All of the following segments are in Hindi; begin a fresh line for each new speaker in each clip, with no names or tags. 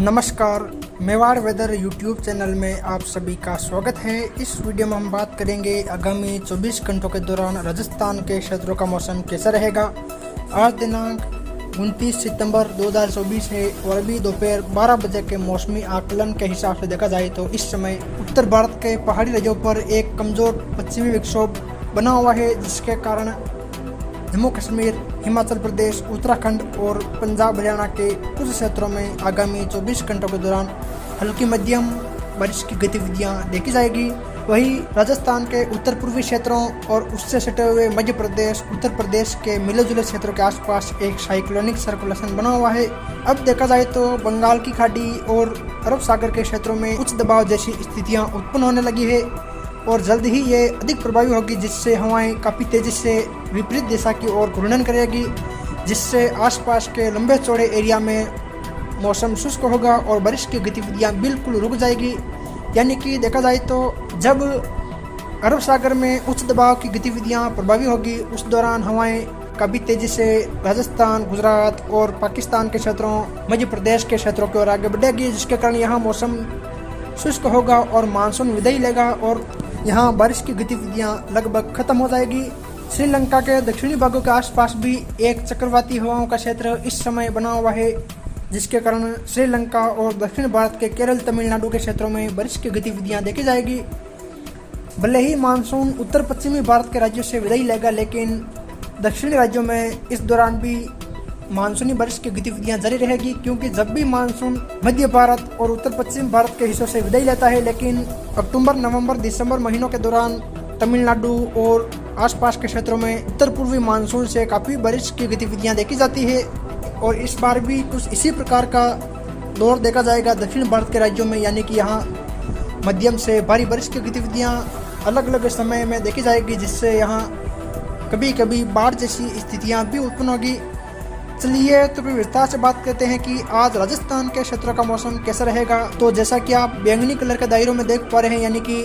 नमस्कार, मेवाड़ वेदर यूट्यूब चैनल में आप सभी का स्वागत है। इस वीडियो में हम बात करेंगे आगामी 24 घंटों के दौरान राजस्थान के क्षेत्रों का मौसम कैसा रहेगा। आज दिनांक 29 सितंबर 2024 है और अभी दोपहर 12 बजे के मौसमी आकलन के हिसाब से देखा जाए तो इस समय उत्तर भारत के पहाड़ी राज्यों पर एक कमजोर पश्चिमी विक्षोभ बना हुआ है, जिसके कारण जम्मू कश्मीर, हिमाचल प्रदेश, उत्तराखंड और पंजाब हरियाणा के कुछ क्षेत्रों में आगामी 24 घंटों के दौरान हल्की मध्यम बारिश की गतिविधियां देखी जाएगी। वहीं राजस्थान के उत्तर पूर्वी क्षेत्रों और उससे सटे हुए मध्य प्रदेश, उत्तर प्रदेश के मिले जुले क्षेत्रों के आसपास एक साइक्लोनिक सर्कुलेशन बना हुआ है। अब देखा जाए तो बंगाल की खाड़ी और अरब सागर के क्षेत्रों में उच्च दबाव जैसी स्थितियाँ उत्पन्न होने लगी है और जल्द ही ये अधिक प्रभावी होगी, जिससे हवाएं काफ़ी तेज़ी से विपरीत दिशा की ओर घूर्णन करेगी, जिससे आसपास के लंबे चौड़े एरिया में मौसम शुष्क होगा और बारिश की गतिविधियां बिल्कुल रुक जाएगी। यानी कि देखा जाए तो जब अरब सागर में उच्च दबाव की गतिविधियां प्रभावी होगी, उस दौरान हवाएं काफ़ी तेज़ी से राजस्थान, गुजरात और पाकिस्तान के क्षेत्रों, मध्य प्रदेश के क्षेत्रों की ओर आगे बढ़ेगी, जिसके कारण यहाँ मौसम शुष्क होगा और मानसून विदाई लेगा और यहाँ बारिश की गतिविधियाँ लगभग खत्म हो जाएगी। श्रीलंका के दक्षिणी भागों के आसपास भी एक चक्रवाती हवाओं का क्षेत्र इस समय बना हुआ है, जिसके कारण श्रीलंका और दक्षिण भारत के केरल, तमिलनाडु के क्षेत्रों में बारिश की गतिविधियाँ देखी जाएगी। भले ही मानसून उत्तर पश्चिमी भारत के राज्यों से विदाई लेगा, लेकिन दक्षिणी राज्यों में इस दौरान भी मानसूनी बारिश की गतिविधियां जारी रहेगी, क्योंकि जब भी मानसून मध्य भारत और उत्तर पश्चिम भारत के हिस्सों से विदाई लेता है, लेकिन अक्टूबर, नवंबर, दिसंबर महीनों के दौरान तमिलनाडु और आसपास के क्षेत्रों में उत्तर पूर्वी मानसून से काफ़ी बारिश की गतिविधियां देखी जाती है और इस बार भी कुछ इसी प्रकार का दौर देखा जाएगा दक्षिण भारत के राज्यों में। यानी कि यहाँ मध्यम से भारी बारिश की गतिविधियाँ अलग अलग समय में देखी जाएगी, जिससे यहाँ कभी कभी बाढ़ जैसी स्थितियाँ भी उत्पन्न होगी। चलिए तो फिर विस्तार से बात करते हैं कि आज राजस्थान के क्षेत्रों का मौसम कैसा रहेगा। तो जैसा कि आप बैंगनी कलर के दायरों में देख पा रहे हैं, यानी कि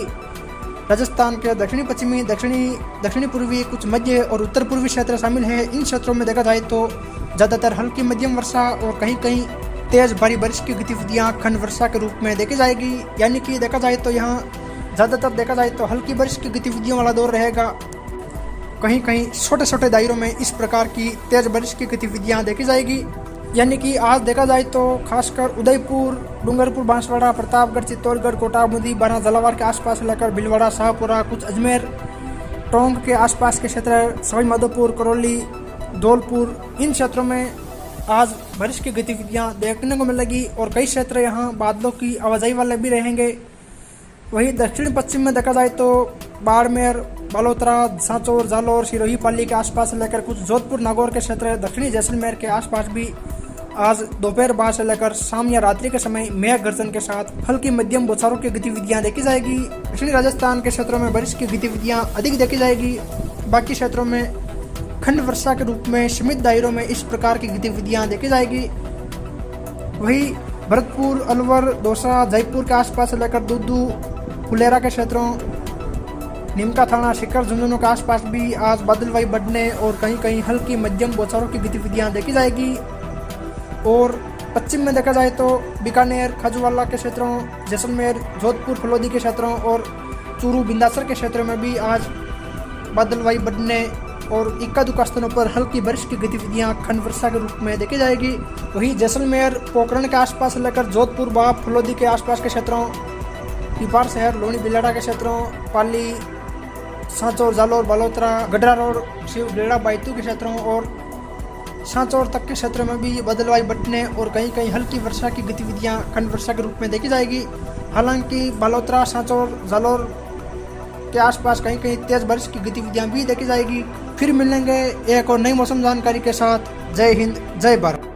राजस्थान के दक्षिणी पश्चिमी, दक्षिणी पूर्वी, कुछ मध्य और उत्तर पूर्वी क्षेत्र शामिल है। इन क्षेत्रों में देखा जाए तो ज़्यादातर हल्की मध्यम वर्षा और कहीं कहीं तेज़ भारी बारिश की गतिविधियाँ खंड वर्षा के रूप में देखी जाएगी। यानी कि देखा जाए तो यहाँ ज़्यादातर देखा जाए तो हल्की बारिश की गतिविधियों वाला दौर रहेगा। कहीं कहीं छोटे छोटे दायरों में इस प्रकार की तेज बारिश की गतिविधियां देखी जाएगी। यानी कि आज देखा जाए तो खासकर उदयपुर, डूंगरपुर, बांसवाड़ा, प्रतापगढ़, चित्तौड़गढ़, कोटा, बूंदी, बारा, झालावाड़ के आसपास लेकर भीलवाड़ा, शाहपुरा, कुछ अजमेर, टोंक के आसपास के क्षेत्र, सवाई माधोपुर, करौली, धौलपुर, इन क्षेत्रों में आज बारिश की गतिविधियां देखने को मिलेगी और कई क्षेत्र यहाँ बादलों की आवाजाही वाले भी रहेंगे। वहीं दक्षिण पश्चिम में देखा जाए तो बाड़मेर, बालोतरा, सांचौर, जालौर, सिरोही, पाली के आसपास लेकर कुछ जोधपुर, नागौर के क्षेत्र, दक्षिणी जैसलमेर के आसपास भी आज दोपहर बाद से लेकर शाम या रात्रि के समय मेघ गर्जन के साथ हल्की मध्यम बौछारों की गतिविधियां देखी जाएगी। दक्षिणी राजस्थान के क्षेत्रों में बारिश की गतिविधियां अधिक देखी जाएगी। बाकी क्षेत्रों में खंड वर्षा के रूप में सीमित दायरों में इस प्रकार की गतिविधियां देखी जाएगी। वहीं भरतपुर, अलवर, दौसा, जयपुर के आसपास से लेकर दूदू, फुलेरा के क्षेत्रों, नीमका थाना, शिखर, झुंझुनू के आसपास भी आज बादलवाई बढ़ने और कहीं कहीं हल्की मध्यम बौछारों की गतिविधियां देखी जाएगी। और पश्चिम में देखा जाए तो बीकानेर, खाजूवाला के क्षेत्रों, जैसलमेर, जोधपुर, फलोदी के क्षेत्रों और चूरू, बिंदासर के क्षेत्रों में भी आज बादलवाई बढ़ने और इक्का दुक्का स्थानों पर हल्की बारिश की गतिविधियां खंड वर्षा के रूप में देखी जाएगी। वहीं जैसलमेर, पोखरण के आसपास लेकर जोधपुर, बाप, फलोदी के आसपास के क्षेत्रों, पिपार शहर, लोनी, बिलाड़ा के क्षेत्रों, पाली, सांचौर, जालौर, बालोतरा, गडरा रोड, शिवगढ़ा, बायतू के क्षेत्रों और सांचौर तक के क्षेत्रों में भी बादलवाई बढ़ने और कहीं कहीं हल्की वर्षा की गतिविधियां खंड वर्षा के रूप में देखी जाएगी। हालांकि बालोतरा, सांचौर, जालौर के आसपास कहीं कहीं तेज बारिश की गतिविधियां भी देखी जाएगी। फिर मिलेंगे एक और नई मौसम जानकारी के साथ। जय हिंद, जय भारत।